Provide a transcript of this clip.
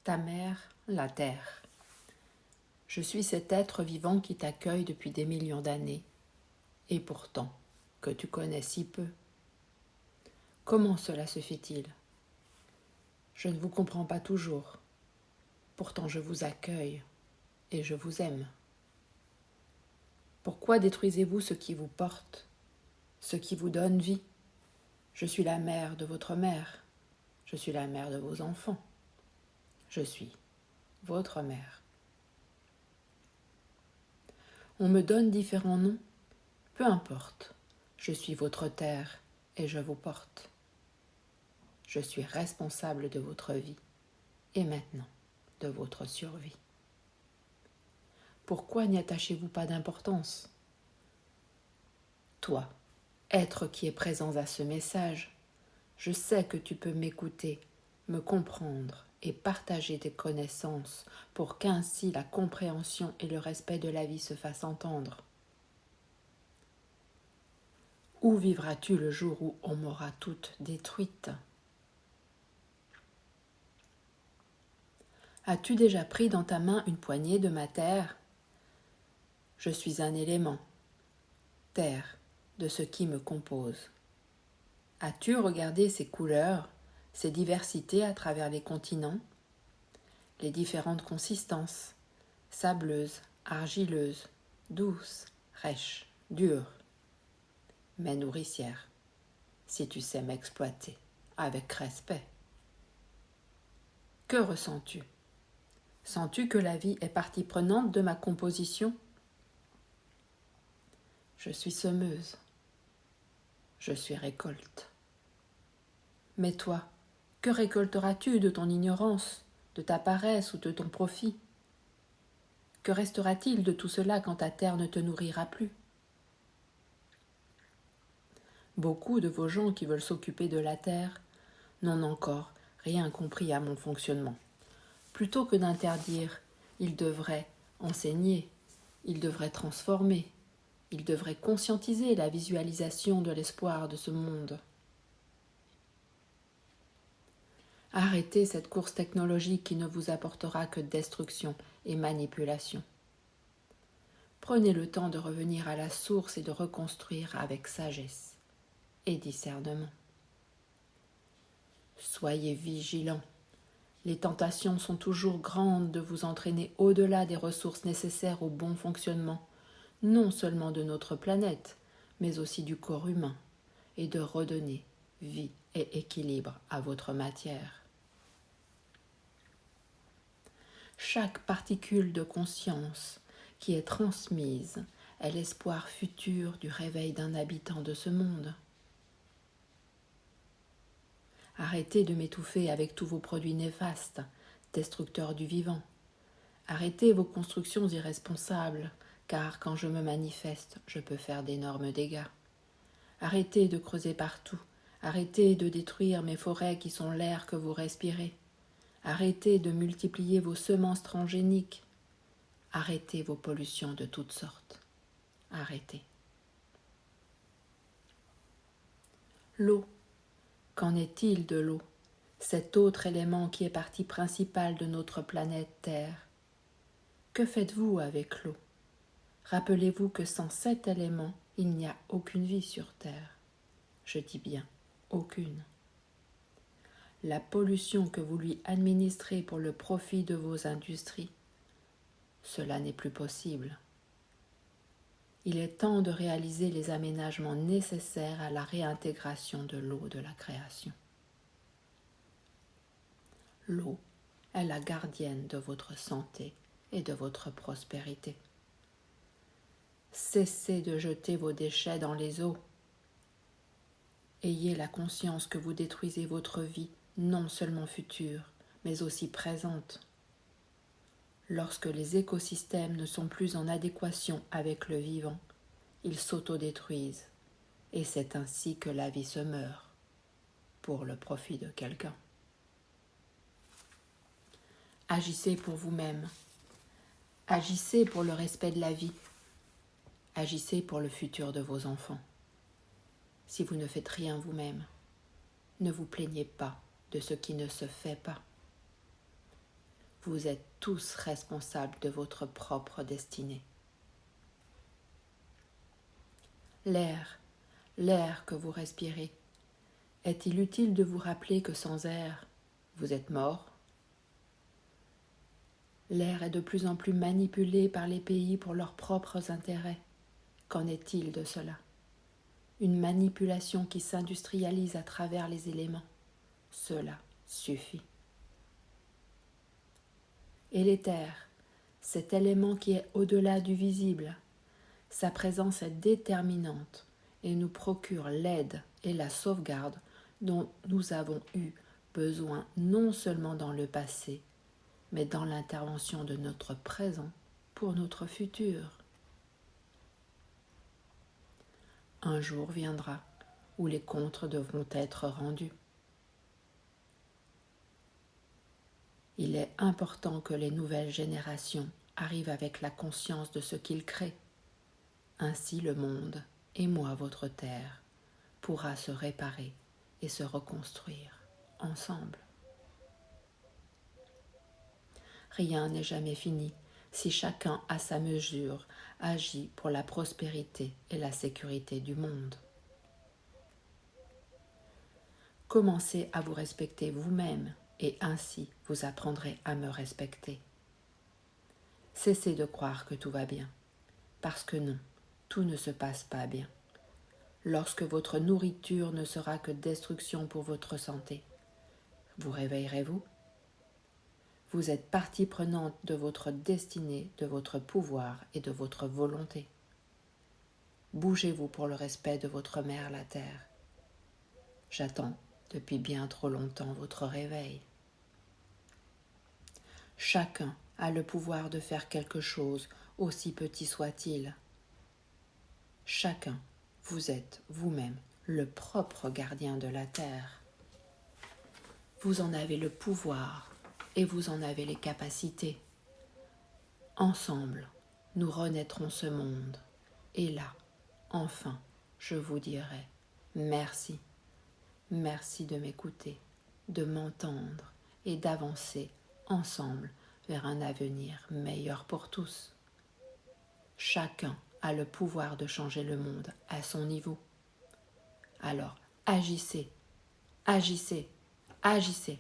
Ta mère, la terre. Je suis cet être vivant qui t'accueille depuis des millions d'années, et pourtant, que tu connais si peu. Comment cela se fait-il? Je ne vous comprends pas toujours. Pourtant je vous accueille et je vous aime. Pourquoi détruisez-vous ce qui vous porte, ce qui vous donne vie? Je suis la mère de votre mère. Je suis la mère de vos enfants. Je suis votre mère. On me donne différents noms, peu importe. Je suis votre terre et je vous porte. Je suis responsable de votre vie et maintenant de votre survie. Pourquoi n'y attachez-vous pas d'importance? Toi, être qui est présent à ce message, je sais que tu peux m'écouter, me comprendre et partager tes connaissances pour qu'ainsi la compréhension et le respect de la vie se fassent entendre. Où vivras-tu le jour où on m'aura toute détruite? As-tu déjà pris dans ta main une poignée de ma terre? Je suis un élément, terre, de ce qui me compose. As-tu regardé ces couleurs, ces diversités à travers les continents? Les différentes consistances, sableuses, argileuses, douces, rêches, dures, mais nourricières, si tu sais m'exploiter avec respect. Que ressens-tu? Sens-tu que la vie est partie prenante de ma composition? Je suis semeuse. Je suis récolte. Mais toi, que récolteras-tu de ton ignorance, de ta paresse ou de ton profit? Que restera-t-il de tout cela quand ta terre ne te nourrira plus? Beaucoup de vos gens qui veulent s'occuper de la terre n'ont encore rien compris à mon fonctionnement. Plutôt que d'interdire, ils devraient enseigner, ils devraient transformer, ils devraient conscientiser la visualisation de l'espoir de ce monde. Arrêtez cette course technologique qui ne vous apportera que destruction et manipulation. Prenez le temps de revenir à la source et de reconstruire avec sagesse et discernement. Soyez vigilants. Les tentations sont toujours grandes de vous entraîner au-delà des ressources nécessaires au bon fonctionnement, non seulement de notre planète, mais aussi du corps humain, et de redonner vie et équilibre à votre matière. Chaque particule de conscience qui est transmise est l'espoir futur du réveil d'un habitant de ce monde. Arrêtez de m'étouffer avec tous vos produits néfastes, destructeurs du vivant. Arrêtez vos constructions irresponsables, car quand je me manifeste, je peux faire d'énormes dégâts. Arrêtez de creuser partout. Arrêtez de détruire mes forêts qui sont l'air que vous respirez. Arrêtez de multiplier vos semences transgéniques. Arrêtez vos pollutions de toutes sortes. Arrêtez. L'eau. Qu'en est-il de l'eau, cet autre élément qui est partie principale de notre planète Terre? Que faites-vous avec l'eau? Rappelez-vous que sans cet élément, il n'y a aucune vie sur Terre. Je dis bien aucune. La pollution que vous lui administrez pour le profit de vos industries, cela n'est plus possible. Il est temps de réaliser les aménagements nécessaires à la réintégration de l'eau de la création. L'eau est la gardienne de votre santé et de votre prospérité. Cessez de jeter vos déchets dans les eaux. Ayez la conscience que vous détruisez votre vie, non seulement future, mais aussi présente. Lorsque les écosystèmes ne sont plus en adéquation avec le vivant, ils s'autodétruisent, et c'est ainsi que la vie se meurt, pour le profit de quelqu'un. Agissez pour vous-même. Agissez pour le respect de la vie. Agissez pour le futur de vos enfants. Si vous ne faites rien vous-même, ne vous plaignez pas de ce qui ne se fait pas. Vous êtes tous responsables de votre propre destinée. L'air que vous respirez, est-il utile de vous rappeler que sans air, vous êtes mort ? L'air est de plus en plus manipulé par les pays pour leurs propres intérêts. Qu'en est-il de cela ? Une manipulation qui s'industrialise à travers les éléments. Cela suffit. Et l'éther, cet élément qui est au-delà du visible, sa présence est déterminante et nous procure l'aide et la sauvegarde dont nous avons eu besoin non seulement dans le passé, mais dans l'intervention de notre présent pour notre futur. Un jour viendra où les comptes devront être rendus. Il est important que les nouvelles générations arrivent avec la conscience de ce qu'ils créent. Ainsi le monde, et moi votre terre, pourra se réparer et se reconstruire ensemble. Rien n'est jamais fini si chacun à sa mesure agit pour la prospérité et la sécurité du monde. Commencez à vous respecter vous-même et ainsi vous apprendrez à me respecter. Cessez de croire que tout va bien, parce que non, tout ne se passe pas bien. Lorsque votre nourriture ne sera que destruction pour votre santé, vous réveillerez-vous ? Vous êtes partie prenante de votre destinée, de votre pouvoir et de votre volonté. Bougez-vous pour le respect de votre mère, la terre. J'attends depuis bien trop longtemps votre réveil. Chacun a le pouvoir de faire quelque chose, aussi petit soit-il. Chacun, vous êtes vous-même le propre gardien de la terre. Vous en avez le pouvoir et vous en avez les capacités. Ensemble, nous renaîtrons ce monde. Et là, enfin, je vous dirai merci. Merci de m'écouter, de m'entendre et d'avancer ensemble vers un avenir meilleur pour tous. Chacun a le pouvoir de changer le monde à son niveau. Alors, agissez, agissez, agissez.